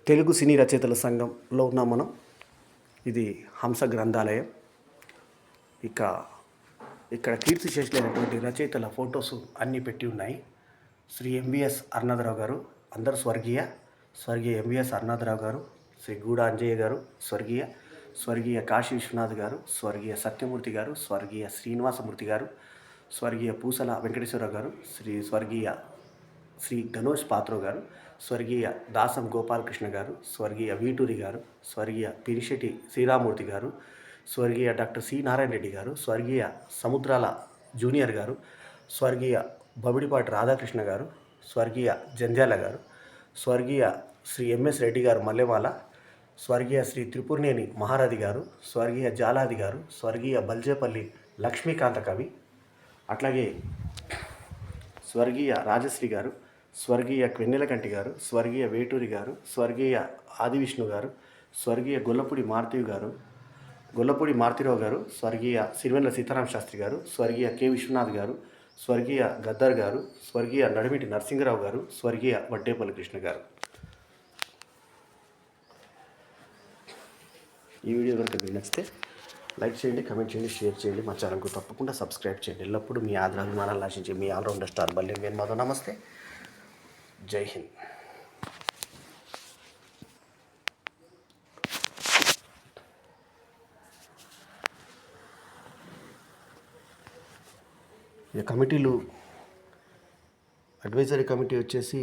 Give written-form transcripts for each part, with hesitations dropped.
తెలుగు సినీ రచయితల సంఘంలో ఉన్నాం మనం. ఇది హంస గ్రంథాలయం. ఇక్కడ కీర్తిశేషులైనటువంటి రచయితల ఫొటోస్ అన్నీ పెట్టి ఉన్నాయి. శ్రీ ఎంవిఎస్ అరుణాధరావు గారు, అందరూ స్వర్గీయ ఎంవిఎస్ అరుణాధరావు గారు, శ్రీ గూడ అంజయ్య గారు స్వర్గీయ కాశీ విశ్వనాథ్ గారు, స్వర్గీయ సత్యమూర్తి గారు, స్వర్గీయ శ్రీనివాసమూర్తి గారు, స్వర్గీయ పూసల వెంకటేశ్వరరావు గారు, శ్రీ గణోష్ పాత్రో గారు, స్వర్గీయ దాసం గోపాలకృష్ణ గారు, స్వర్గీయ వీటూరి గారు, స్వర్గీయ పినిశెట్టి శ్రీరామూర్తి గారు, స్వర్గీయ డాక్టర్ సి నారాయణ రెడ్డి గారు, స్వర్గీయ సముద్రాల జూనియర్ గారు, స్వర్గీయ బబిడిపాటి రాధాకృష్ణ గారు, స్వర్గీయ జంధ్యాల గారు, స్వర్గీయ శ్రీ ఎంఎస్ రెడ్డి గారు మల్లెమాల, స్వర్గీయ శ్రీ త్రిపురనేని మహారథి గారు, స్వర్గీయ జాలాది గారు, స్వర్గీయ బల్జేపల్లి లక్ష్మీకాంత కవి, అట్లాగే స్వర్గీయ రాజశ్రీ గారు, స్వర్గీయ క్వెన్నెలకంటి గారు, స్వర్గీయ వేటూరి గారు, స్వర్గీయ ఆదివిష్ణు గారు, స్వర్గీయ గొల్లపూడి మారుతిరావు గారు, స్వర్గీయ సిరివెన్నెల సీతారామ శాస్త్రి గారు, స్వర్గీయ కె విశ్వనాథ్ గారు, స్వర్గీయ గద్దర్ గారు, స్వర్గీయ నడిమిటి నరసింగరావు గారు, స్వర్గీయ వడ్డేపల్లి కృష్ణ గారు. ఈ వీడియో కనుక మీకు నచ్చితే లైక్ చేయండి, కమెంట్ చేయండి, షేర్ చేయండి. మా ఛానల్కు తప్పకుండా సబ్స్క్రైబ్ చేయండి. ఎల్లప్పుడూ మీ ఆదరాభిమానాలు ఆశించే మీ ఆల్రౌండర్ స్టార్ బల్యం వేణుమాధవ్. నమస్తే, జై హింద్. ఈ కమిటీలు, అడ్వైజరీ కమిటీ వచ్చేసి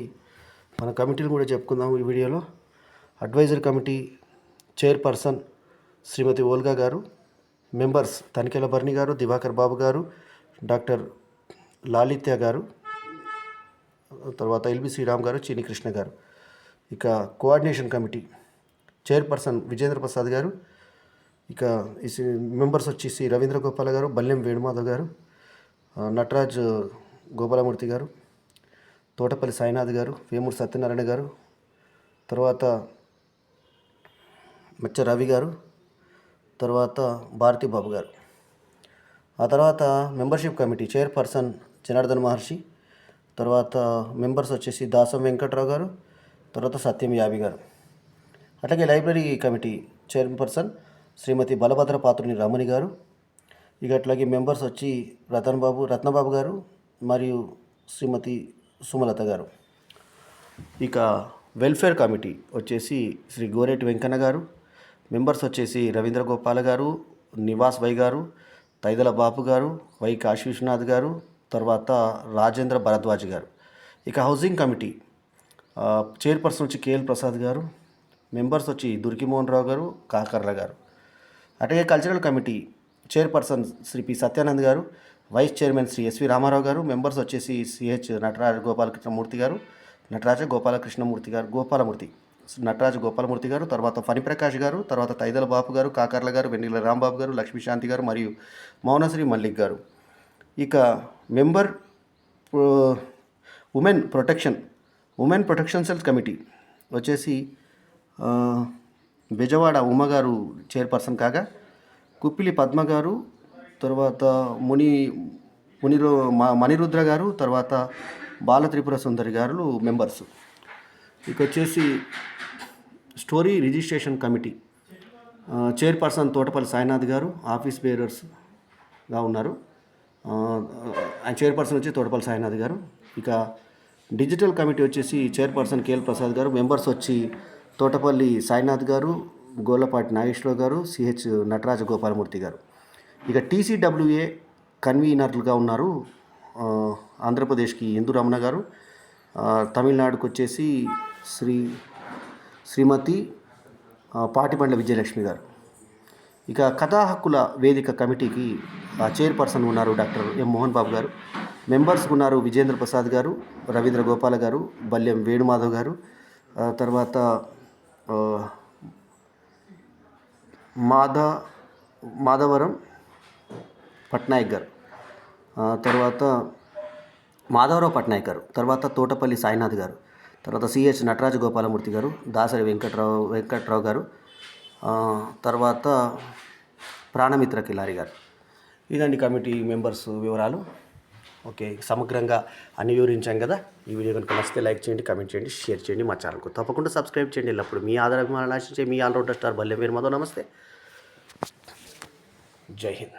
మన కమిటీలు కూడా చెప్పుకుందాము ఈ వీడియోలో. అడ్వైజరీ కమిటీ చైర్పర్సన్ శ్రీమతి ఓల్గా గారు, మెంబర్స్ తనికెల భరణి గారు, దివాకర్ బాబు గారు, డాక్టర్ లాలిత్య గారు, తర్వాత ఎల్బి శ్రీరామ్ గారు, చిన్ని కృష్ణ గారు. ఇక coordination committee chairperson Vijendra Prasad గారు. ఇక ఈ మెంబర్స్ వచ్చేసి రవీంద్ర గోపాల గారు, బల్యం వేణుమాధవ్ గారు, నటరాజ్ గోపాలమూర్తి గారు, తోటపల్లి సాయినాథ్ గారు, వేమూరు సత్యనారాయణ గారు, తర్వాత మచ్చ రవి గారు, తర్వాత భారతీబాబు గారు. ఆ తర్వాత మెంబర్షిప్ కమిటీ చైర్పర్సన్ జనార్దన్ మహర్షి, తర్వాత మెంబర్స్ వచ్చేసి దాసం వెంకట్రావు గారు, తర్వాత సత్యం యాబి గారు. అట్లాగే లైబ్రరీ కమిటీ చైర్పర్సన్ శ్రీమతి బలభద్ర పాత్రుని రమణి గారు. ఇక అట్లాగే మెంబర్స్ వచ్చి రత్నబాబు గారు మరియు శ్రీమతి సుమలత గారు. ఇక వెల్ఫేర్ కమిటీ వచ్చేసి శ్రీ గోరేటి వెంకన్న గారు. మెంబర్స్ వచ్చేసి రవీంద్ర గోపాల గారు, నివాస్ వై గారు, తైదల బాపు గారు, వై కాశీ విశ్వనాథ్ గారు, తర్వాత రాజేంద్ర భరద్వాజ్ గారు. ఇక హౌసింగ్ కమిటీ చైర్పర్సన్ వచ్చి కేఎల్ ప్రసాద్ గారు, మెంబర్స్ వచ్చి దుర్గిమోహన్ రావు గారు, కాకర్ల గారు. అట్లాగే cultural committee chairperson Shri P Satyanand గారు, vice chairman Shri S V Ramarao గారు, మెంబర్స్ వచ్చేసి సిహెచ్ నటరాజ గోపాలకృష్ణమూర్తి గారు, నటరాజ గోపాలమూర్తి గారు, తర్వాత ఫణిప్రకాష్ గారు, తర్వాత తైదల బాపు గారు, కాకర్ల గారు, వెన్నెల రాంబాబు గారు, లక్ష్మీశాంతి గారు మరియు మౌనశ్రీ మల్లిక్ గారు. ఇక member women protection cells committee వచ్చేసి బెజవాడ ఉమ్మ గారు చైర్పర్సన్ కాగా, కుప్పిలి పద్మ గారు, తర్వాత మణిరుద్ర గారు, తర్వాత బాల త్రిపుర సుందరి గారు మెంబర్స్. ఇక వచ్చేసి story registration committee chairperson Thotapalli Sainath గారు, ఆఫీస్ బేరర్స్గా ఉన్నారు. చైర్పర్సన్ వచ్చి తోటపల్లి సాయినాథ్ గారు. ఇక డిజిటల్ కమిటీ వచ్చేసి చైర్పర్సన్ కేఎల్ ప్రసాద్ గారు, మెంబర్స్ వచ్చి తోటపల్లి సాయినాథ్ గారు, గోళ్ళపాటి నాగేశ్వరరావు గారు, సిహెచ్ నటరాజ గోపాలమూర్తి గారు. ఇక టీసీడబ్ల్యూఏ కన్వీనర్లుగా ఉన్నారు ఆంధ్రప్రదేశ్కి ఇందు రమణ గారు, తమిళనాడుకు వచ్చేసి శ్రీమతి పాటిబండ్ల విజయలక్ష్మి గారు. ఇక కథా హక్కుల వేదిక కమిటీకి చైర్పర్సన్ ఉన్నారు డాక్టర్ ఎం మోహన్ బాబు గారు, మెంబర్స్ ఉన్నారు విజేంద్ర ప్రసాద్ గారు, రవీంద్ర గోపాల గారు, బల్యం వేణుమాధవ్ గారు, తర్వాత మాధవరం పట్నాయక్ గారు, తర్వాత మాధవరావు పట్నాయక్ గారు, తర్వాత తోటపల్లి సాయినాథ్ గారు, తర్వాత సిహెచ్ నటరాజ గోపాలమూర్తి గారు, దాసరి వెంకట్రావు గారు, తర్వాత ప్రాణమిత్ర కిలారి గారు. ఇదండి కమిటీ మెంబర్స్ వివరాలు. ఓకే, సమగ్రంగా అన్ని వివరించాం కదా. ఈ వీడియో కనుక నచ్చితే లైక్ చేయండి, కామెంట్ చేయండి, షేర్ చేయండి. మా ఛానల్కు తప్పకుండా సబ్స్క్రైబ్ చేయండి. ఎల్లప్పుడు మీ ఆదరణ ఆశించే మీ ఆల్రౌండర్ స్టార్ బల్లెం వీరు మాధవ్. నమస్తే, జై హింద్.